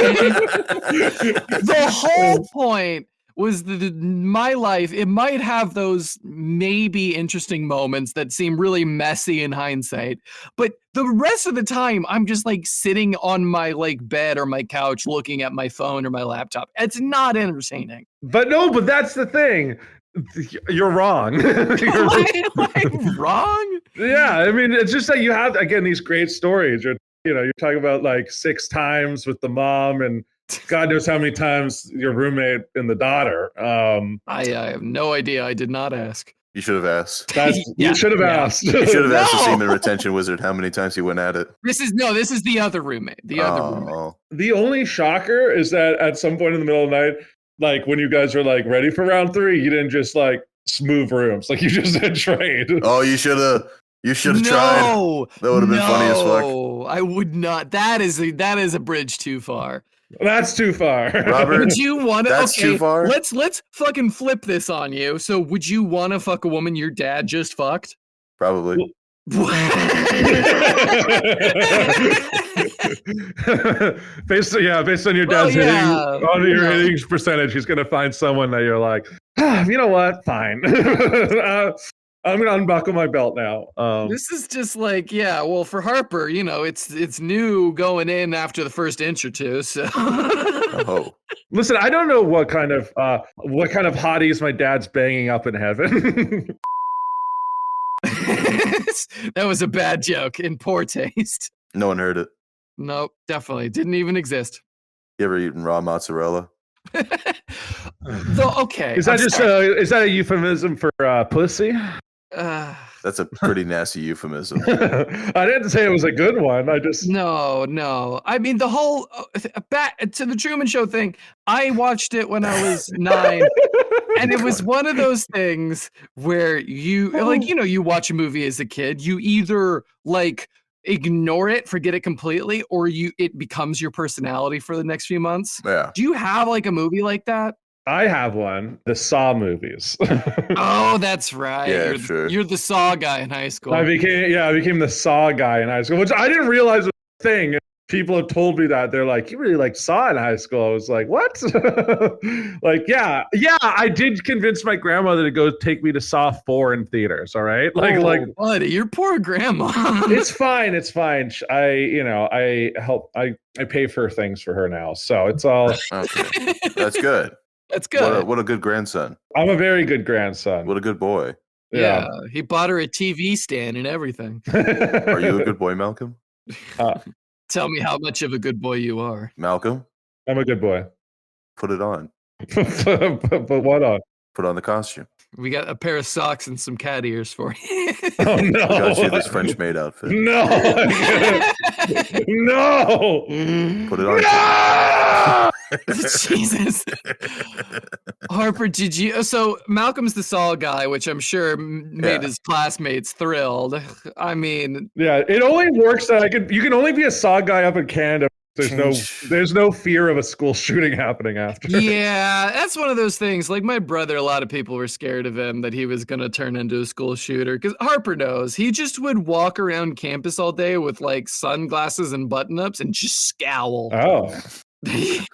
The whole point was that my life, it might have those maybe interesting moments that seem really messy in hindsight, but the rest of the time I'm just like sitting on my like bed or my couch looking at my phone or my laptop. It's not entertaining. But that's the thing. You're wrong. Am I wrong? Yeah, I mean, it's just that you have, again, these great stories. You're talking about like 6 times with the mom and God knows how many times your roommate and the daughter. I have no idea. I did not ask. You should have asked. You should have asked. You should have asked the No. semen retention wizard how many times he went at it. This is the other roommate. The other roommate. Oh, The only shocker is that at some point in the middle of the night, like when you guys were like ready for round 3, you didn't just like move rooms. Like you just did trade. oh, you should have. You should have tried. That would have been funny as fuck. No, I would not. That is a bridge too far. That's too far. Robert, Would you want to? That's too far. Let's fucking flip this on you. So, would you want to fuck a woman your dad just fucked? Probably. based on your dad's hitting percentage, he's gonna find someone that you're like, you know what? Fine. I'm gonna unbuckle my belt now. This is just like, yeah. Well, for Harper, it's new going in after the first inch or two. So, Oh, listen, I don't know what kind of hotties my dad's banging up in heaven. that was a bad joke in poor taste. no one heard it. Nope, definitely didn't even exist. You ever eaten raw mozzarella? Okay. Is that is that a euphemism for pussy? That's a pretty nasty euphemism. I didn't say it was a good one. I just No. I mean, the whole back to the Truman Show thing. I watched it when I was 9, and it was one of those things where you watch a movie as a kid. You either like ignore it, forget it completely, or it becomes your personality for the next few months. Yeah. Do you have like a movie like that? I have one. The Saw movies. Oh, that's right. Yeah, you're, sure. You're the Saw guy in high school. I became the Saw guy in high school, which I didn't realize was a thing. People have told me that. They're like, you really like Saw in high school. I was like, what? Like, yeah, I did convince my grandmother to go take me to Saw 4 in theaters. All right. Like, buddy, your poor grandma. it's fine. I help. I pay for things for her now. So it's all, Okay. That's good. That's good. What a good grandson. I'm a very good grandson. What a good boy. Yeah, he bought her a TV stand and everything. Are you a good boy, Malcolm? Tell me how much of a good boy you are. Malcolm, I'm a good boy. put it on. but what on? Put on the costume. We got a pair of socks and some cat ears for you. Oh no! I got you this French maid outfit. No! No! Put it on. No! Jesus. Harper, did you? So Malcolm's the Saul guy, which I'm sure made his classmates thrilled. I mean, yeah, it only works that you can only be a Saw guy up in Canada. There's no fear of a school shooting happening after. Yeah, that's one of those things. Like my brother, a lot of people were scared of him that he was going to turn into a school shooter because Harper knows he just would walk around campus all day with like sunglasses and button-ups and just scowl. Oh,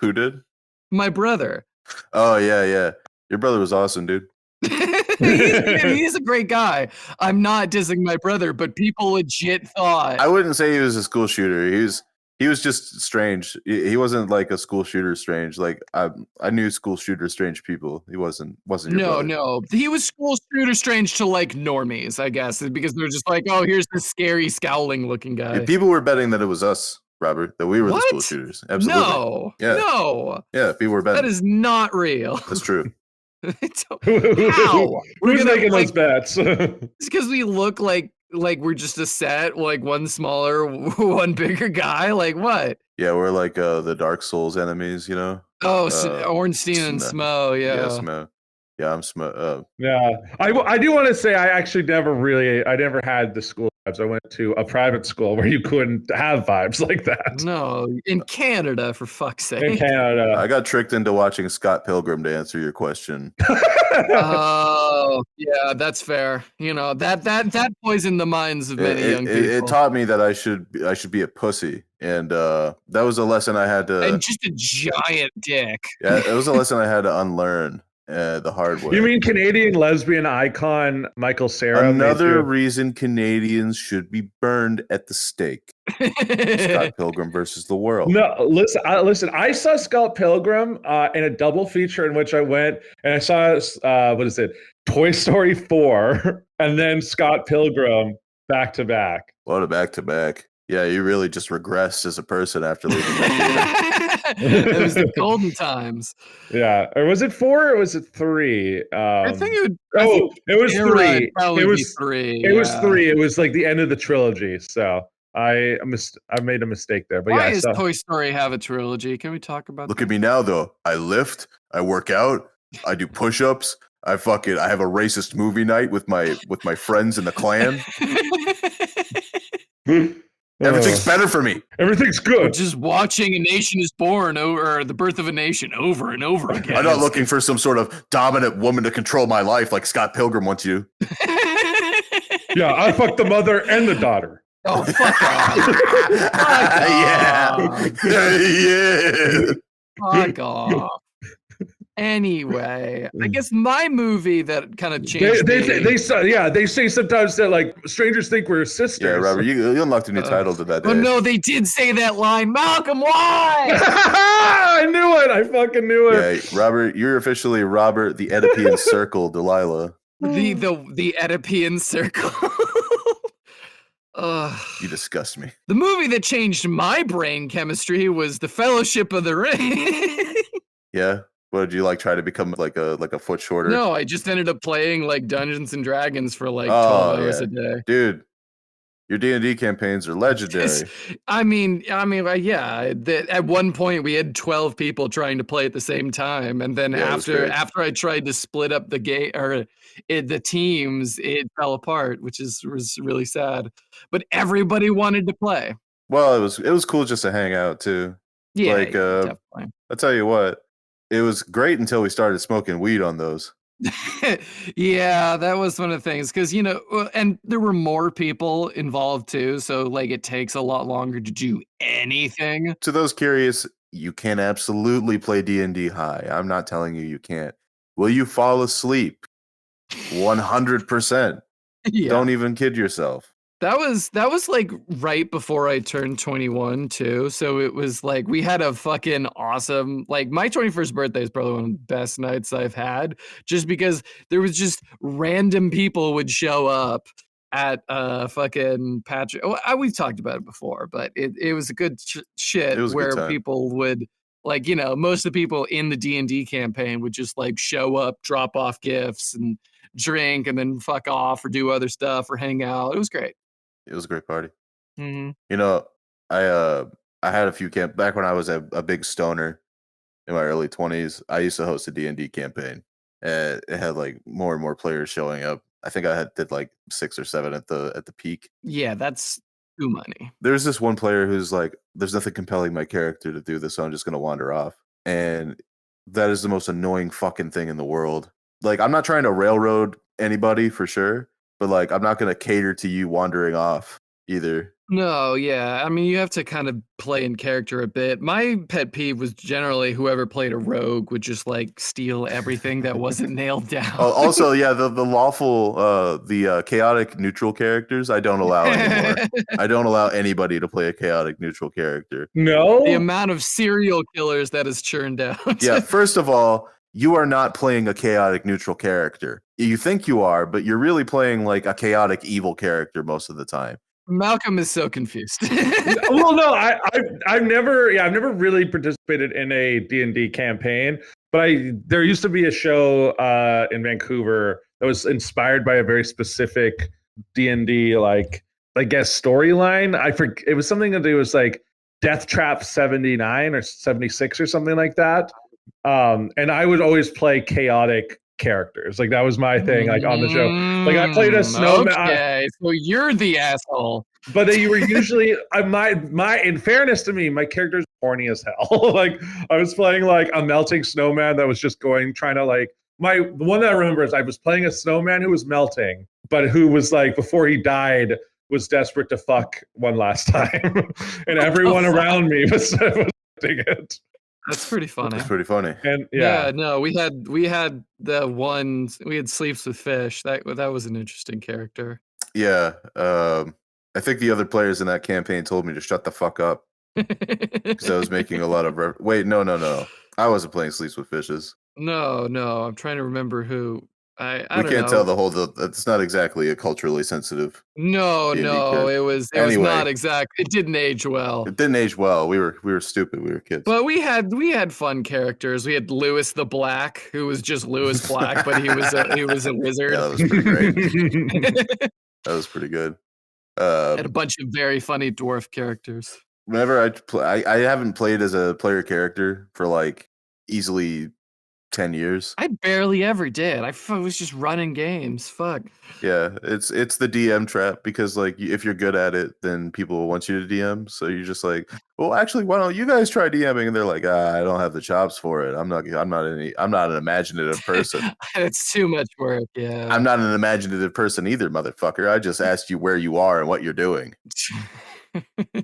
Who did? My brother. Oh yeah. Your brother was awesome, dude. He's a great guy. I'm not dissing my brother, but people legit thought. I wouldn't say he was a school shooter. He was just strange. He wasn't like a school shooter strange. Like I knew school shooter strange people. He wasn't your brother. No. He was school shooter strange to like normies, I guess, because they're just like, oh, here's this scary, scowling looking guy. Yeah, people were betting that it was us, Robert, that we were the school shooters. Absolutely. No. Yeah. No. Yeah, people were betting. That is not real. That's true. How? Who's making those bets? It's because we look like we're just a set, like one smaller, one bigger guy. Like what? Yeah, we're like the Dark Souls enemies, you know? Oh, Ornstein and Smo, yeah. Yeah, Smo. Yeah, I'm Smo. Yeah, I do want to say I actually I never had the school vibes. I went to a private school where you couldn't have vibes like that. No, in Canada, for fuck's sake. In Canada. I got tricked into watching Scott Pilgrim to answer your question. Oh, yeah, that's fair. You know, that poisoned the minds of many young people. It taught me that I should be a pussy. And that was a lesson I had to... And just a giant dick. Yeah, it was a lesson I had to unlearn the hard way. You mean Canadian lesbian icon Michael Cera? Another reason Canadians should be burned at the stake. Scott Pilgrim versus the world. No, listen. I saw Scott Pilgrim in a double feature in which I went and I saw what is it? Toy Story 4 and then Scott Pilgrim back to back. What a back to back. Yeah, you really just regressed as a person after leaving that theater. It was the golden times. Yeah, or was it 4 or was it 3? I think it would. It was 3. It was 3. It was 3. It was like the end of the trilogy. So I made a mistake there. But why does Toy Story have a trilogy? Can we talk about? Look at me now, though. I lift. I work out. I do push-ups. I have a racist movie night with my friends in the clan. Everything's better for me. Everything's good. We're just watching A Nation is Born or The Birth of a Nation over and over again. I'm not looking for some sort of dominant woman to control my life like Scott Pilgrim wants you. Yeah, I fucked the mother and the daughter. Oh, fuck off. Yeah. Fuck off. Anyway, I guess my movie that kind of changed. They say sometimes that like strangers think we're sisters. Yeah, Robert, you unlocked a new title to that day. Oh no, they did say that line. Malcolm, why? I knew it. I fucking knew it. Yeah, Robert, you're officially Robert the Oedipian Circle, Delilah. The Oedipian Circle. You disgust me. The movie that changed my brain chemistry was The Fellowship of the Ring. Yeah. What did you try to become like a foot shorter? No, I just ended up playing like Dungeons and Dragons for like 12 hours a day. Dude, your D&D campaigns are legendary. I mean, yeah. At one point we had 12 people trying to play at the same time, and then after I tried to split up the the teams, it fell apart, which was really sad. But everybody wanted to play. Well, it was cool just to hang out too. Yeah, definitely. I'll tell you what. It was great until we started smoking weed on those. Yeah, that was one of the things because and there were more people involved too, so like it takes a lot longer to do anything. To those curious, you can absolutely play D&D high. I'm not telling you can't. Will you fall asleep? 100%. Yeah. Don't even kid yourself. That was like right before I turned 21 too. So it was like we had a fucking awesome, like my 21st birthday is probably one of the best nights I've had, just because there was just random people would show up at fucking Patrick. We've talked about it before, but it was a good shit where people would most of the people in the D&D campaign would just like show up, drop off gifts and drink and then fuck off or do other stuff or hang out. It was great. It was a great party. Mm-hmm. I had a few back when I was a big stoner. in my early 20s, I used to host a D&D campaign. And it had like more and more players showing up. I think I did like 6 or 7 at the peak. Yeah, that's too many. There's this one player who's like, there's nothing compelling my character to do this, so I'm just gonna wander off. And that is the most annoying fucking thing in the world. Like, I'm not trying to railroad anybody for sure, but like, I'm not gonna cater to you wandering off either. No, yeah. I mean, you have to kind of play in character a bit. My pet peeve was generally whoever played a rogue would just like steal everything that wasn't nailed down. Also, yeah, the lawful, the chaotic neutral characters, I don't allow anymore. I don't allow anybody to play a chaotic neutral character. No, The amount of serial killers that is churned out. Yeah, first of all, you are not playing a chaotic neutral character. You think you are, but you're really playing like a chaotic evil character most of the time. Malcolm is so confused. well, no, I've never really participated in a D&D campaign, but there used to be a show in Vancouver that was inspired by a very specific D&D, like, I guess, storyline. I forget, it was something that it was like Death Trap 79 or 76 or something like that. And I would always play chaotic characters. Like, that was my thing, like, on the show. Like, I played a snowman. Okay, so you're the asshole. But they were usually my in fairness to me, my character's horny as hell. Like, I was playing like a melting snowman that was just trying to like, the one that I remember is I was playing a snowman who was melting, but who was like, before he died, was desperate to fuck one last time. And everyone around me was doing it. That's pretty funny. It's pretty funny. And Yeah, no, we had we had Sleeps with Fish. That was an interesting character. Yeah. I think the other players in that campaign told me to shut the fuck up because I was making a lot of wait, no. I wasn't playing Sleeps with Fishes. No, I'm trying to remember who. I we don't can't know. tell it's not exactly a culturally sensitive. No, D&D it was Anyway. not exact. It didn't age well. It didn't age well. We were stupid. We were kids. But we had fun characters. We had Lewis the Black, who was just Lewis Black, but he was a wizard. Yeah, that was pretty great. That was pretty good. Had a bunch of very funny dwarf characters. Whenever I haven't played as a player character for like easily 10 years. I barely ever did. I was just running games. Fuck. Yeah, it's the DM trap, because like, if you're good at it, then people will want you to DM. So you're just like, well, actually, why don't you guys try DMing? And they're like, I don't have the chops for it. I'm not an imaginative person. It's too much work. Yeah. I'm not an imaginative person either, motherfucker. I just asked you where you are and what you're doing.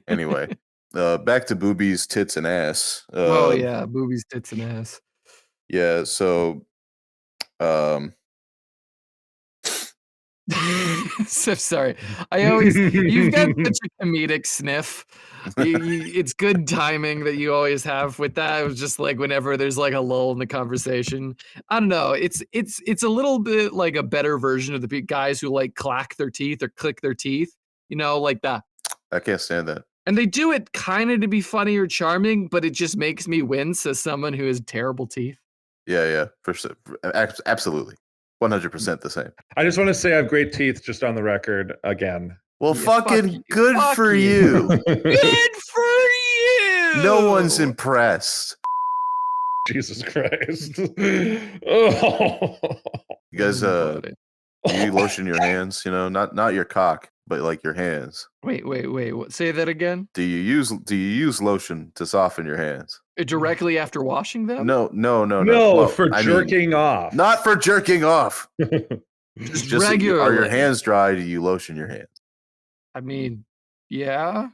Anyway, back to boobies, tits, and ass. Oh yeah, boobies, tits, and ass. Yeah, so So sorry. You've got such a comedic sniff. It's good timing that you always have with that. It was just like whenever there's like a lull in the conversation. I don't know. It's a little bit like a better version of the guys who like clack their teeth or click their teeth. You know, like that. I can't stand that. And they do it kind of to be funny or charming, but it just makes me wince as someone who has terrible teeth. Yeah, for sure. Absolutely. 100% the same. I just want to say I have great teeth, just on the record again. Well, Yeah, fucking good fuck for you. you. Good for you. No one's impressed. Jesus Christ. Oh. You guys, you lotion your hands, not your cock, but like your hands. Wait. What? Say that again. Do you use lotion to soften your hands? Directly after washing them? No. No, Well, for jerking off. Not for jerking off. Just Are regularly. your hands dry? Do you lotion your hands? I mean, yeah.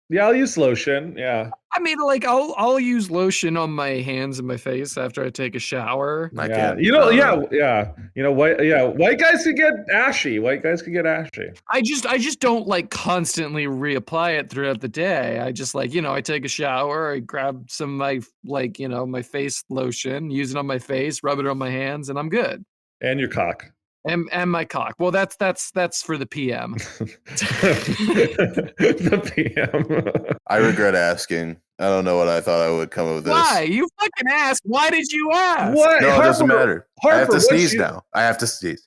Yeah, I'll use lotion. Yeah. I mean, like I'll use lotion on my hands and my face after I take a shower. I Yeah. can't. Yeah. White guys can get ashy. I just don't like constantly reapply it throughout the day. I just like, I take a shower, I grab some of my my face lotion, use it on my face, rub it on my hands, and I'm good. And your cock. And my cock. Well, that's for the PM. The PM. I regret asking. I don't know what I thought I would come of this. Why? You fucking asked. Why did you ask? What? No, it doesn't matter. I have to what's sneeze your- now. I have to sneeze.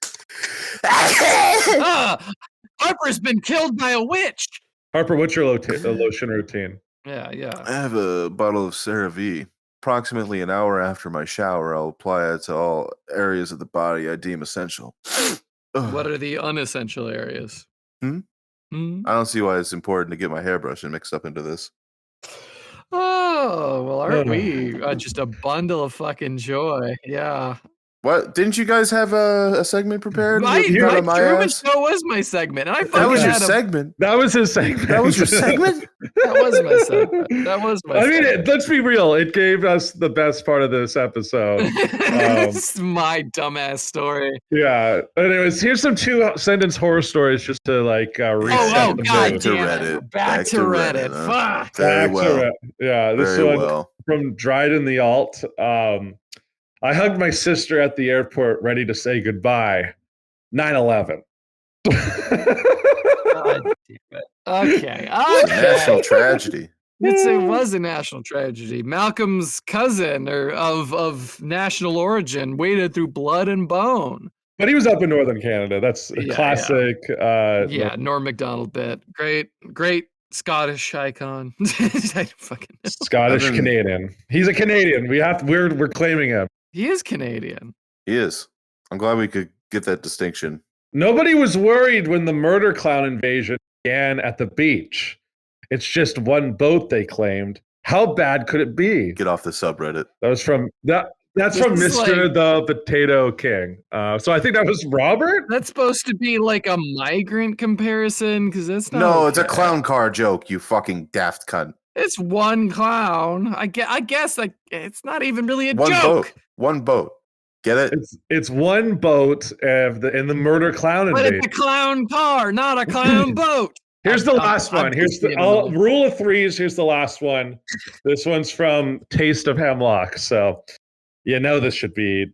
Harper's been killed by a witch. Harper, what's your lotion routine? Yeah. I have a bottle of CeraVe approximately an hour after my shower, I'll apply it to all areas of the body I deem essential. What are the unessential areas? Hmm? Hmm? I don't see why it's important to get my hairbrush and mixed up into this. Oh, well, aren't we just a bundle of fucking joy? Yeah. What? Didn't you guys have a segment prepared? My You got on my Truman ass? Show was my segment. And I That fucking was your had segment. That was his segment. That was your segment? That was my segment. That was my I mean, segment. let's be real. It gave us the best part of this episode. This is my dumbass story. Yeah. Anyways, here's some 2-sentence horror stories just to like reset Oh, the God mood. to damn it. Reddit. We're back to Reddit. huh? Fuck. Very Back to well. it. Yeah, this Very one well. from Dryden the Alt. I hugged my sister at the airport, ready to say goodbye. 9/11. God damn it. Okay. It's a national Okay. tragedy. It was a national tragedy. Malcolm's cousin of national origin waded through blood and bone. But he was up in northern Canada. That's a Yeah, classic. Yeah, Norm Macdonald bit. Great Scottish icon. I fucking know. Scottish I've been- Canadian. He's a Canadian. We're claiming him. He is Canadian. He is. I'm glad we could get that distinction. Nobody was worried when the murder clown invasion began at the beach. It's just one boat, they claimed. How bad could it be? Get off the subreddit. That was from that. That's This from is Mr. the Potato King. So I think that was Robert. That's supposed to be like a migrant comparison because it's not. No, it's a okay. clown car joke, you fucking daft cunt. It's one clown. I guess like it's not even really a One joke. boat. One boat. Get it? It's one boat in the murder clown But invasion. it's a clown car, not a clown boat. Here's the last I'm one. Here's the confused a little. rule of threes. Here's the last one. This one's from Taste of Hemlock. So you know this should be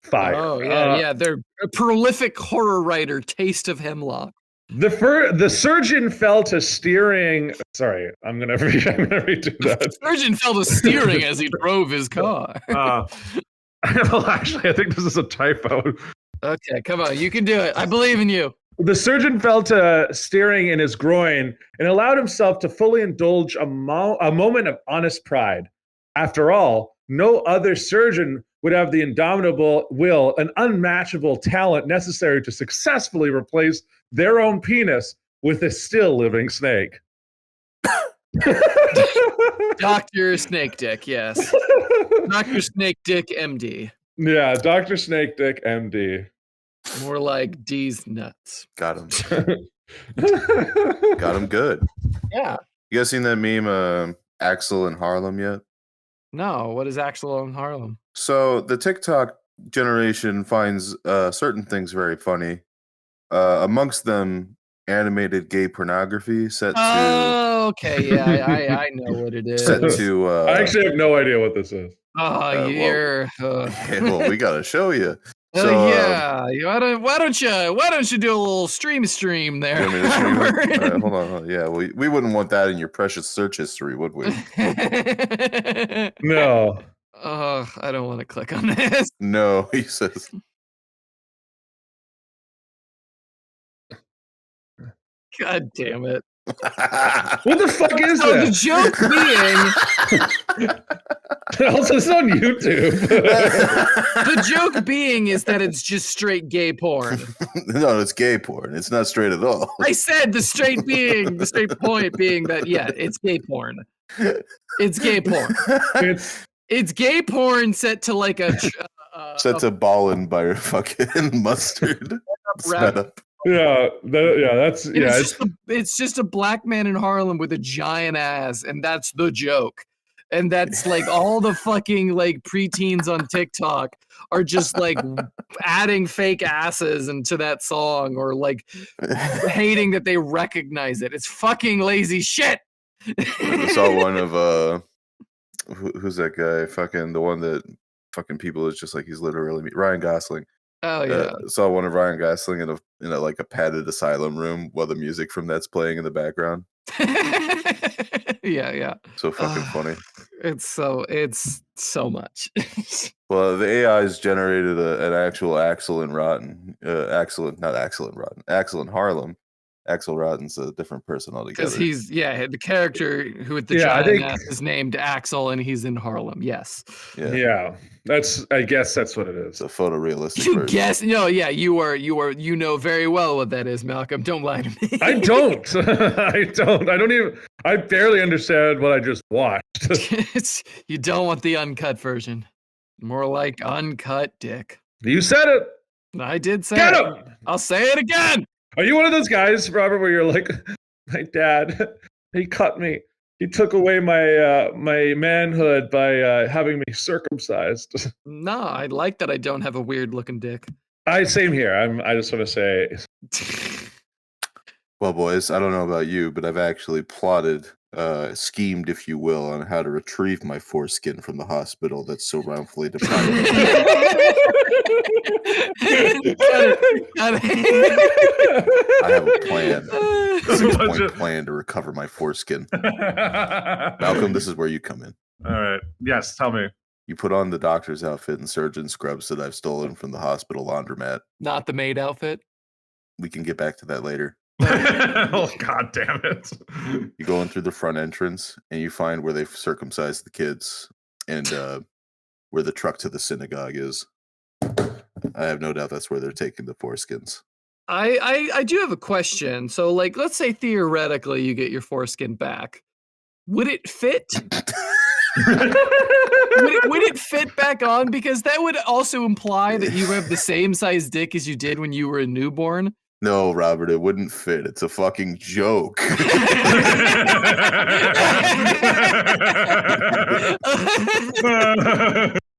fire. Oh yeah. They're a prolific horror writer. Taste of Hemlock. The surgeon fell to steering. Sorry, I'm gonna redo that. Surgeon fell to steering as he drove his car. Well, actually, I think this is a typo. Okay, come on, you can do it. I believe in you. The surgeon fell to steering in his groin and allowed himself to fully indulge a moment of honest pride. After all, no other surgeon would have the indomitable will and unmatchable talent necessary to successfully replace their own penis with a still living snake. Dr. Snakedick, yes. Dr. Snakedick, MD. Yeah, Dr. Snakedick, MD. More like D's nuts. Got him. Got him good. Yeah. You guys seen that meme, Axel in Harlem yet? No, what is Axel in Harlem? So the TikTok generation finds certain things very funny. Amongst them, animated gay pornography set to Oh, okay. Yeah, I know what it is. set to. I actually have no idea what this is. Oh, well, you're. well, we gotta show you. Oh So, yeah. Why don't you do a little stream there? you want me to stream it? All right, hold on. Yeah, we wouldn't want that in your precious search history, would we? No. Oh, I don't want to click on this. No, he says. God damn it. What the fuck is So the that? joke being Also, it's on YouTube. the joke being is that it's just straight gay porn. No, it's gay porn. It's not straight at all. I said the straight point being that yeah, it's gay porn. It's gay porn. It's gay porn set to like a Set to ballin' by your fucking mustard. Sped up. That's and yeah. it's just a black man in Harlem with a giant ass, and that's the joke. And that's like all the fucking like preteens on TikTok are just like adding fake asses into that song or like hating that they recognize it. It's fucking lazy shit. I saw one of who's that guy? Fucking the one that fucking people is just like he's literally me. Ryan Gosling. Oh yeah. Saw one of Ryan Gosling in a like a padded asylum room while the music from that's playing in the background. Yeah. So fucking funny. It's so much. Well, the AI's generated an actual Axel in Harlem, Axelrodden's a different person altogether. Because he's the character who with the I giant think- ass is named Axel, and he's in Harlem. Yes. Yeah, I guess that's what it is. it's a photorealistic You version. guess? No, yeah, you know very well what that is, Malcolm. Don't lie to me. I don't. I barely understand what I just watched. You don't want the uncut version. More like uncut dick. You said it. I did say Get it. him. I'll say it again. Are you one of those guys, Robert, where you're like, my dad, he cut me. He took away my my manhood by having me circumcised. No, I like that I don't have a weird looking dick. Same here. I just want to say, Well, boys, I don't know about you, but I've actually plotted, schemed, if you will, on how to retrieve my foreskin from the hospital that's so wrongfully deprived. I have a plan. A 6-point plan to recover my foreskin. Malcolm, this is where you come in. All right. Yes, tell me. You put on the doctor's outfit and surgeon scrubs that I've stolen from the hospital laundromat. Not the maid outfit. We can get back to that later. Oh, God damn it. You go in through the front entrance and you find where they've circumcised the kids and where the truck to the synagogue is. I have no doubt that's where they're taking the foreskins. I do have a question. So, like, let's say theoretically you get your foreskin back. Would it fit? would it fit back on? Because that would also imply that you have the same size dick as you did when you were a newborn. No, Robert, it wouldn't fit. It's a fucking joke.